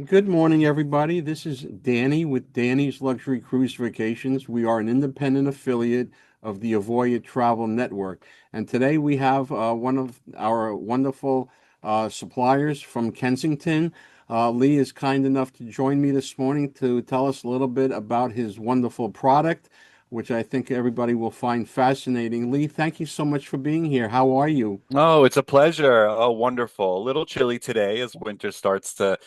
Good morning, everybody. This is Danny with Danny's Luxury Cruise Vacations. We are an independent affiliate of the Avoya Travel Network. And today we have one of our wonderful suppliers from Kensington. Lee is kind enough to join me this morning to tell us a little bit about his wonderful product, which I think everybody will find fascinating. Lee, thank you so much for being here. How are you? Oh, it's a pleasure. Oh, wonderful. A little chilly today as winter starts to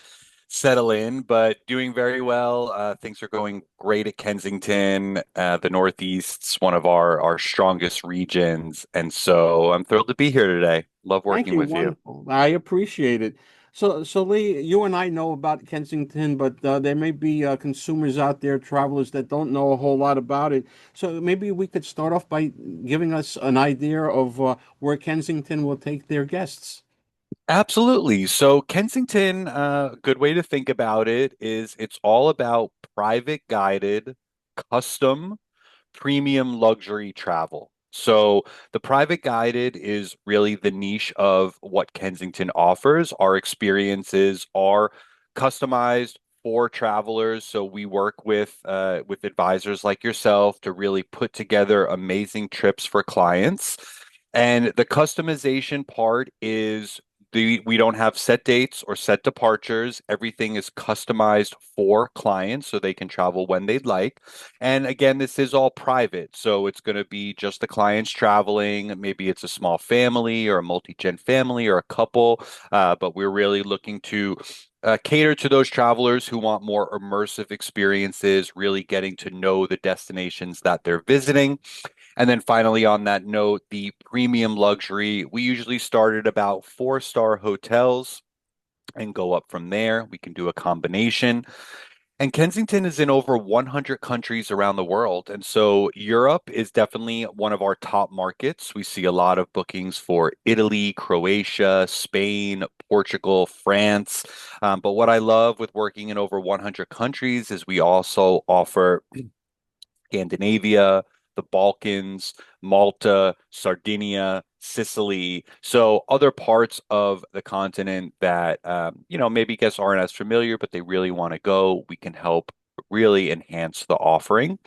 settle in, but doing very well. Things are going great at Kensington. The Northeast's one of our strongest regions, and so I'm thrilled to be here today. Love Thank working you. with you. Wonderful. I appreciate it. So Lee, you and I know about Kensington, but there may be consumers out there, travelers that don't know a whole lot about it. So maybe we could start off by giving us an idea of where Kensington will take their guests. Absolutely. So Kensington, a good way to think about it is it's all about private guided, custom premium luxury travel. So the private guided is really the niche of what Kensington offers. Our experiences are customized for travelers. So we work with advisors like yourself to really put together amazing trips for clients. And the customization part is we don't have set dates or set departures. Everything is customized for clients so they can travel when they'd like. And again, this is all private. So it's going to be just the clients traveling. Maybe it's a small family or a multi-gen family or a couple. But we're really looking to cater to those travelers who want more immersive experiences, really getting to know the destinations that they're visiting. And then finally, on that note, the premium luxury, we usually start at about four-star hotels and go up from there. We can do a combination. And Kensington is in over 100 countries around the world. And so Europe is definitely one of our top markets. We see a lot of bookings for Italy, Croatia, Spain, Portugal, France. But what I love with working in over 100 countries is we also offer Scandinavia, the Balkans, Malta, Sardinia, Sicily. So other parts of the continent that maybe guests aren't as familiar, but they really want to go. We can help really enhance the offering.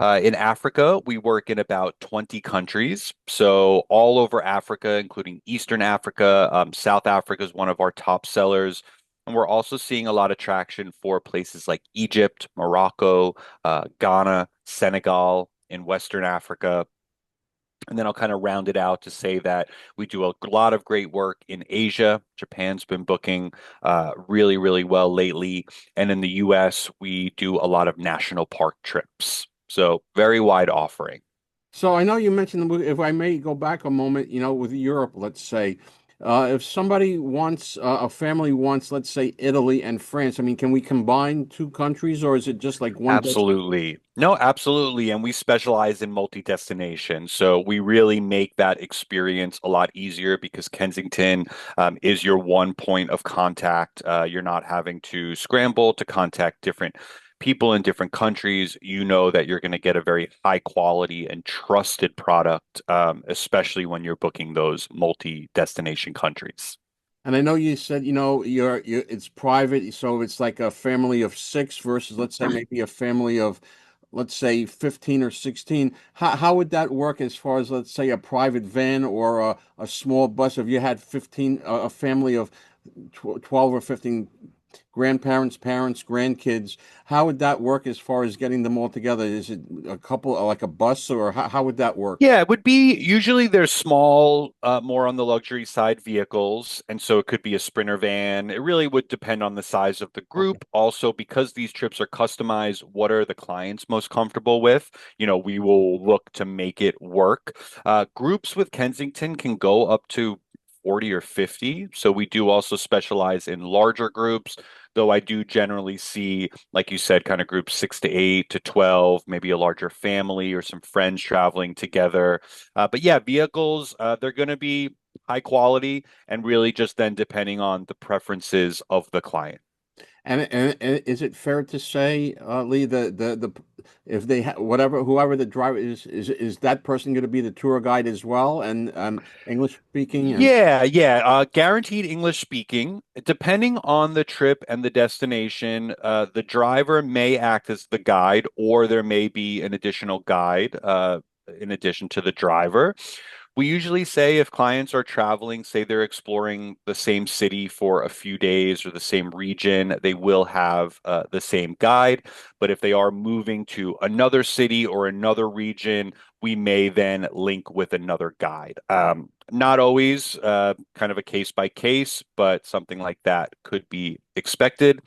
In Africa, we work in about 20 countries. So all over Africa, including Eastern Africa, South Africa is one of our top sellers. And we're also seeing a lot of traction for places like Egypt, Morocco, Ghana, Senegal, in Western Africa. And then I'll kind of round it out to say that we do a lot of great work in Asia. Japan's been booking really, really well lately. And in the US, we do a lot of national park trips. So very wide offering. So I know you mentioned, if I may go back a moment, with Europe, let's say, if somebody wants, a family wants, let's say, Italy and France, I mean, can we combine two countries or is it just like one destination? Absolutely. No, absolutely. And we specialize in multi-destination. So we really make that experience a lot easier because Kensington is your one point of contact. You're not having to scramble to contact different people in different countries. You know that you're going to get a very high quality and trusted product, especially when you're booking those multi-destination countries. And I know you said, you're it's private, so it's like a family of six versus, let's say, maybe a family of, let's say, 15 or 16. How would that work as far as, let's say, a private van or a small bus? If you had 15, a family of 12 or 15 grandparents, parents, grandkids, how would that work as far as getting them all together? Is it a couple, like a bus, or how would that work? Yeah, it would be usually they're small, more on the luxury side vehicles. And so it could be a sprinter van. It really would depend on the size of the Okay. group. Also, because these trips are customized, what are the clients most comfortable with? We will look to make it work. Groups with Kensington can go up to 40 or 50. So we do also specialize in larger groups, though I do generally see, like you said, kind of groups 6 to 8 to 12, maybe a larger family or some friends traveling together. But yeah, vehicles, they're going to be high quality and really just then depending on the preferences of the client. And is it fair to say, Lee, the if they ha whatever whoever the driver is that person going to be the tour guide as well and English speaking and Yeah. Guaranteed English speaking. Depending on the trip and the destination, the driver may act as the guide, or there may be an additional guide, in addition to the driver. We usually say if clients are traveling, say they're exploring the same city for a few days or the same region, they will have the same guide. But if they are moving to another city or another region, we may then link with another guide. Not always, kind of a case by case, but something like that could be expected.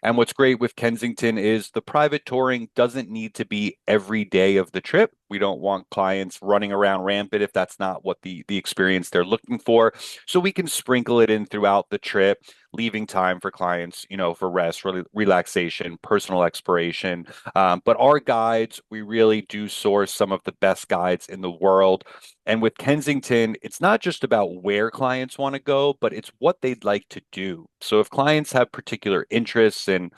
And what's great with Kensington is the private touring doesn't need to be every day of the trip. We don't want clients running around rampant if that's not what the experience they're looking for. So we can sprinkle it in throughout the trip, leaving time for clients, for rest, relaxation, personal exploration. But our guides, we really do source some of the best guides in the world. And with Kensington, it's not just about where clients want to go, but it's what they'd like to do. So if clients have particular interests in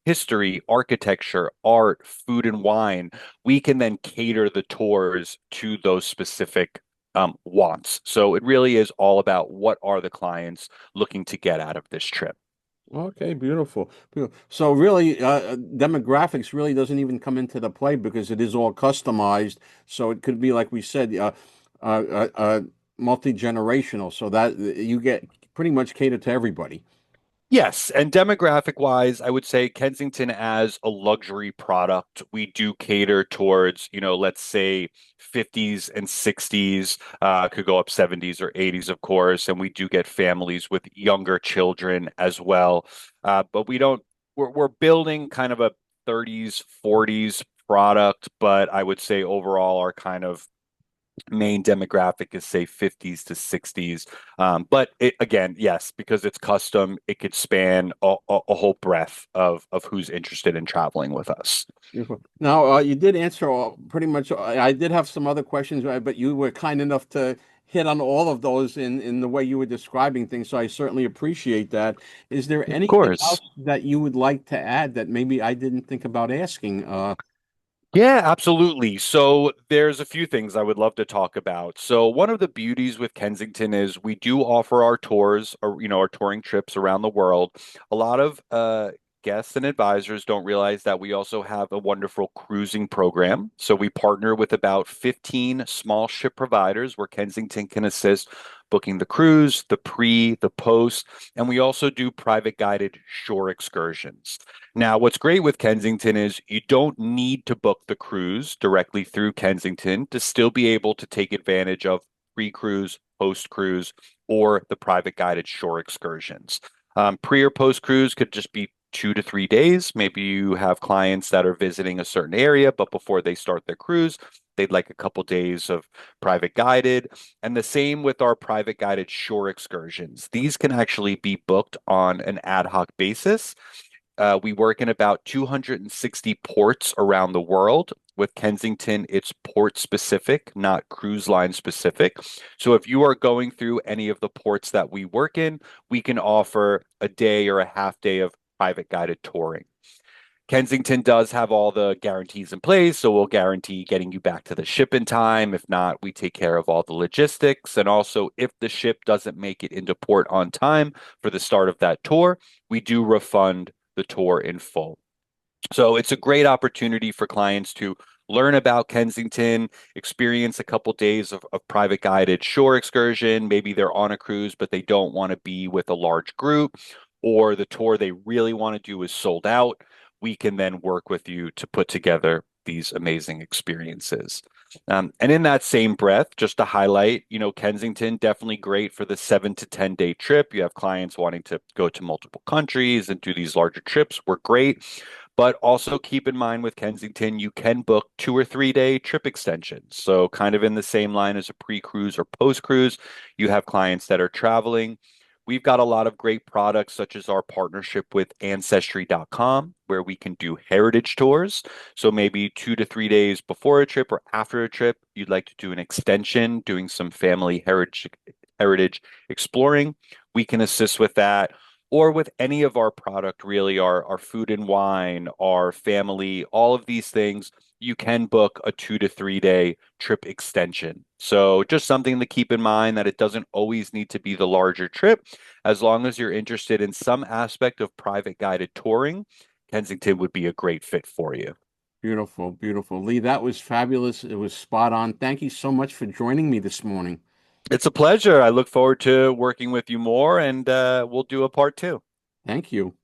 history, architecture, art, food, and wine, we can then cater the tours to those specific wants. So it really is all about what are the clients looking to get out of this trip. okay, beautiful. Beautiful. So really, demographics really doesn't even come into the play because it is all customized. So it could be like we said, uh, uh, multi-generational. So that you get pretty much catered to everybody. Yes, and demographic wise, I would say Kensington as a luxury product, we do cater towards, let's say 50s and 60s, could go up 70s or 80s, of course, and we do get families with younger children as well. But we're building kind of a 30s, 40s product, but I would say overall our kind of main demographic is say 50s to 60s. But again, yes, because it's custom, it could span a whole breadth of who's interested in traveling with us. Beautiful. Now, you did answer pretty much. I did have some other questions, but you were kind enough to hit on all of those in the way you were describing things. So I certainly appreciate that. Is there Of anything else course. that you would like to add that maybe I didn't think about asking? Yeah, absolutely. So there's a few things I would love to talk about. So one of the beauties with Kensington is we do offer our tours or our touring trips around the world. A lot of guests and advisors don't realize that we also have a wonderful cruising program. So we partner with about 15 small ship providers where Kensington can assist booking the cruise, the pre, the post, and we also do private guided shore excursions. Now, what's great with Kensington is you don't need to book the cruise directly through Kensington to still be able to take advantage of pre-cruise, post-cruise, or the private guided shore excursions. Pre or post-cruise could just be 2 to 3 days. Maybe you have clients that are visiting a certain area, but before they start their cruise, they'd like a couple days of private guided. And the same with our private guided shore excursions. These can actually be booked on an ad hoc basis. We work in about 260 ports around the world. With Kensington, it's port specific, not cruise line specific. So if you are going through any of the ports that we work in, we can offer a day or a half day of private guided touring. Kensington does have all the guarantees in place, so we'll guarantee getting you back to the ship in time. If not, we take care of all the logistics. And also, if the ship doesn't make it into port on time for the start of that tour, we do refund the tour in full. So it's a great opportunity for clients to learn about Kensington, experience a couple days of private guided shore excursion. Maybe they're on a cruise, but they don't want to be with a large group, or the tour they really want to do is sold out. We can then work with you to put together these amazing experiences. And in that same breath, just to highlight, Kensington definitely great for the 7 to 10 day trip. You have clients wanting to go to multiple countries and do these larger trips. We're great. But also keep in mind with Kensington, you can book 2 or 3 day trip extensions. So, kind of in the same line as a pre cruise or post cruise, you have clients that are traveling. We've got a lot of great products, such as our partnership with Ancestry.com, where we can do heritage tours. So, maybe 2 to 3 days before a trip or after a trip, you'd like to do an extension, doing some family heritage exploring. We can assist with that. or with any of our product, really, our food and wine, our family, all of these things, you can book a 2 to 3 day trip extension. So just something to keep in mind that it doesn't always need to be the larger trip. As long as you're interested in some aspect of private guided touring, Kensington would be a great fit for you. Beautiful, beautiful. Lee, that was fabulous. It was spot on. Thank you so much for joining me this morning. It's a pleasure. I look forward to working with you more, and we'll do a part two. Thank you.